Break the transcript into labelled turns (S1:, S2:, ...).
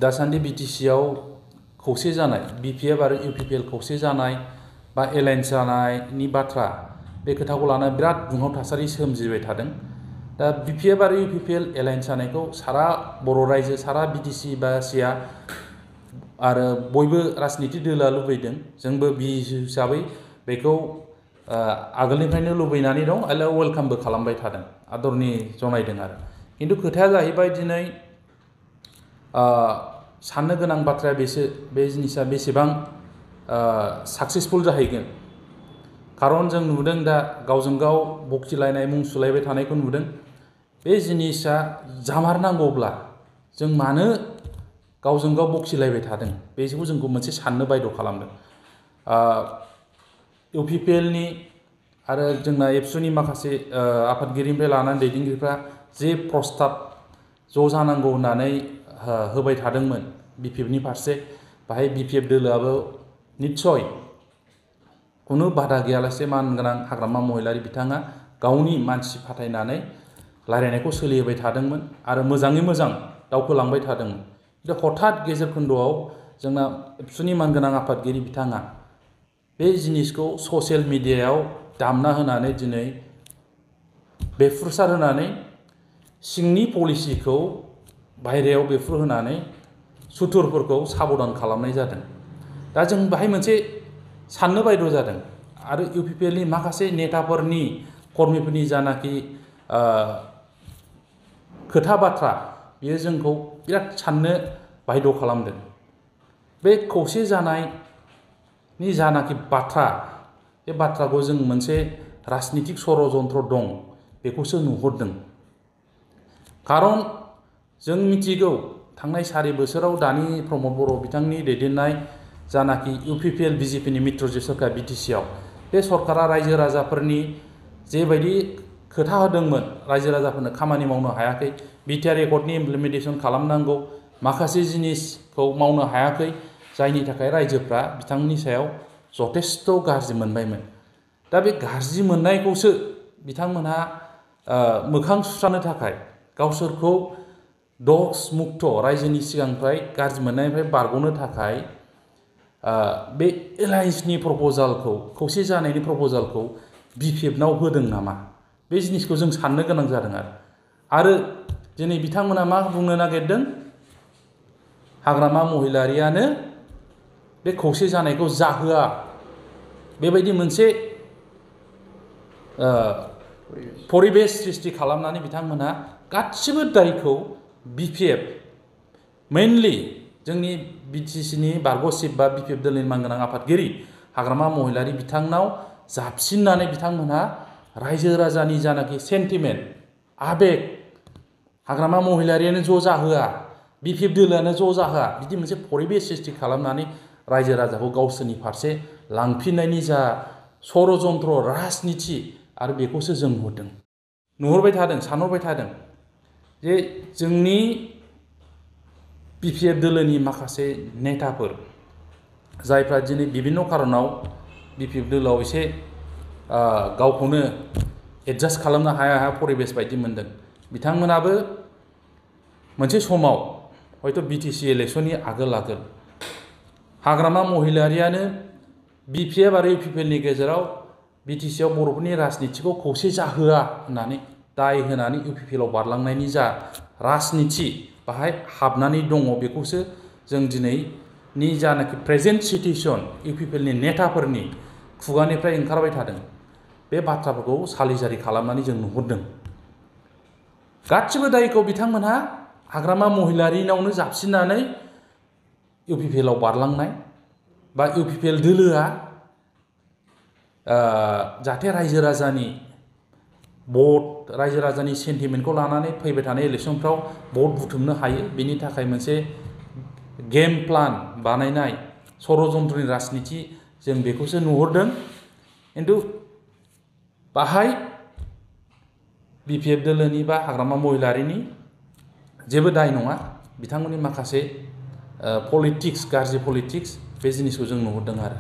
S1: दासान्दि बिटिसि आव खौसे जानाय बिपिएफ आरो इउपिपिएल खौसे जानाय बा एलायन्स जानायनि बाथ्रा बे खोथाखौ लाना बिराद दुंहाव थासारि सोमजिबाय थादों। दा बिपिएफ आरो इउपिपिएल एलायन्स जानायखौ सारा बर' रायजो सारा बिटिसि बा सिया आरो बयबो राजनिति दोलोआ लुबैदों। जोंबो बि हिसाबै बेखौ आगोलनिफ्रायनो लुबैनानै दं आरो वेलकामबो खालामबाय थादों, आदरनि जनायदों आरो। खिन्थु खोथाया जाहैबाय दिनै साननो गोनां बाथ्राया बे जिनिसा बेसेबां साक्सेसफुल जाहैगोन। खारन जों नुदों दा गावजों गाव बखिलायनाय मुं सुलायबाय थानायखौ नुदों। बे जिनिसा जामारनांगौब्ला जों मानो गावजों गाव बखिलायबाय थादों बेखौ जोंखौ मोनसे साननो बायद' खालामदों। इउपिपिएलनि आरो जोंना एबसुनि माखासे आफादगिरिनिफ्राय लानानै दैदेनगिरिफ्रा जे प्रस्ताब ज' जानांगौ होननानै होबाय थादोंमोन बिपिएफनि फारसे, बाहाय बिपिएफ दोलोआबो निस्सय खुनु बादा गैयालासे मानगोनां हाग्रामा महिलारि बिथाङा गावनि मानसि फाथायनानै रायलायनायखौ सोलिहोबाय थादोंमोन आरो मोजाङै मोजां दावखोलांबाय थादोंमोन। हठात गेजेर खोन्दोआव जोंना एबसुनि मानगोनां आफादगिरि बिथाङा बे जिनिसखौ ससियेल मिडियायाव दामना होनानै दिनै बेफ्रुसार होनानै सिंनि पलिसिखौ बाहेरायाव बेफ्रुहोनानै सुथुरफोरखौ साबधान खालामनाय जादों। दा जों बाहाय मोनसे साननो बायद' जादों आरो इउपिपिएलनि माखासे नेताफोरनि कर्मिफोरनि जानाखि खोथा बाथ्रा बियो जोंखौ बिराद साननो बायद' खालामदों। बे खौसे जानायनि जानाखि बाथ्रा बे बाथ्राखौ जों मोनसे राजनितिक षड़यन्त्र दं बेखौसो नुहुरदों। खारन जों मिथिगौ थांनाय 4 बोसोराव दानि प्रमद बर' बिथांनि दैदेननाय जानाखि इउपिपिएल बिजेपिनि मित्रजि सरकार बिटिसिआव बे सरकारा रायजो राजाफोरनि जेबायदि खोथा होदोंमोन रायजो राजाफोरनो खामानि मावनो हायाखै, बिटिआर एकर्डनि इमप्लिमेन्टेसन खालामनांगौ माखासे जिनिसखौ मावनो हायाखै, जायनि थाखाय रायजोफ्रा बिथांनि सायाव जथेस्थ' गाज्रि मोनबायमोन। दा बे गाज्रि मोननायखौसो बिथांमोनहा मोखां सुस्रांनो थाखाय गावसोरखौ दस मुक्त रायजोनि सिगांनिफ्राय गाज्रि मोननायनिफ्राय बारग'नो थाखाय बे एलायन्सनि प्रप'जालखौ खौसे जानायनि प्रप'जालखौ बिपिएफनाव होदों नामा बे जिनिसखौ जों साननो गोनां जादों आरो दिनै बिथांमोना मा बुंनो नागिरदों, हाग्रामा महिलारियानो बे खौसे जानायखौ जाहोआ बेबायदि मोनसे परिबेस सृष्टि खालामनानै बिथांमोना गासिबो दायखौ बिपिएफ मेनलि जोंनि बिटिसिनि बारग' चिफ बा बिपिएफ दोलोनि मानगोनां आफादगिरि हाग्रामा महिलारि बिथांनाव जाबसिननानै बिथांमोनहा रायजो राजानि जानाखि सेन्टिमेन्ट आबेग हाग्रामा महिलारियानो ज' जाहोआ बिपिएफ दोलोआनो ज' जाहोआ बिदि मोनसे परिबेस सृष्टि खालामनानै रायजो राजाखौ गावसोरनि फारसे लांफिननायनि जा षड़यन्त्र राजनिति आरो बेखौसो जों नुहुरबाय थादों सानहरबाय थादों जे जोंनि बिपिएफ दोलोनि माखासे नेताफोर जायफ्रा दिनै बिभिन्न कारनाव बिपिएफ दोलोआव एसे गावखौनो एडजास्ट खालामनो हाया परिबेस बायदि मोनदों, बिथांमोनाबो मोनसे समाव हयथ' बिटिसि इलेक्सननि आगोल हाग्रामा महिलारियानो बिपिएफ आरो इउपिपिएलनि गेजेराव बिटिसिआव बर'फोरनि राजनितिखौ खौसे जाहोआ होननानै दाय होनानै इउपिपिएलआव बारलांनायनि जा राजनिति बाहाय हाबनानै दङ बेखौसो जों दिनैनि जानाखि प्रेजेन्ट सिटुएसन इउपिपिएलनि नेताफोरनि खुगानिफ्राय ओंखारबाय थादों बे बाथ्राफोरखौ सालिजारि खालामनानै जों नुहुरदों। गासिबो दायखौ बिथांमोनहा हाग्रामा महिलारिनावनो जाबसिननानै इउपिपिएलआव बारलांनाय बा इउपिपिएल दोलोआ जाहाथे रायजो राजानि भट रायजो राजानि सेन्टिमेन्टखौ लानानै फैबाय थानाय इलेक्सनफ्राव भट बुथुमनो हायो बेनि थाखाय मोनसे गेम प्लान बानायनाय षड़यन्त्रनि राजनिति जों बेखौसो नुहुरदों। खिन्थु बाहाय बिपिएफ दोलोनि बा हाग्रामा महिलारिनि जेबो दाय नङा, बिथांमोननि माखासे पलिटिक्स गाज्रि पलिटिक्स बे जिनिसखौ जों नुहुरदों आरो।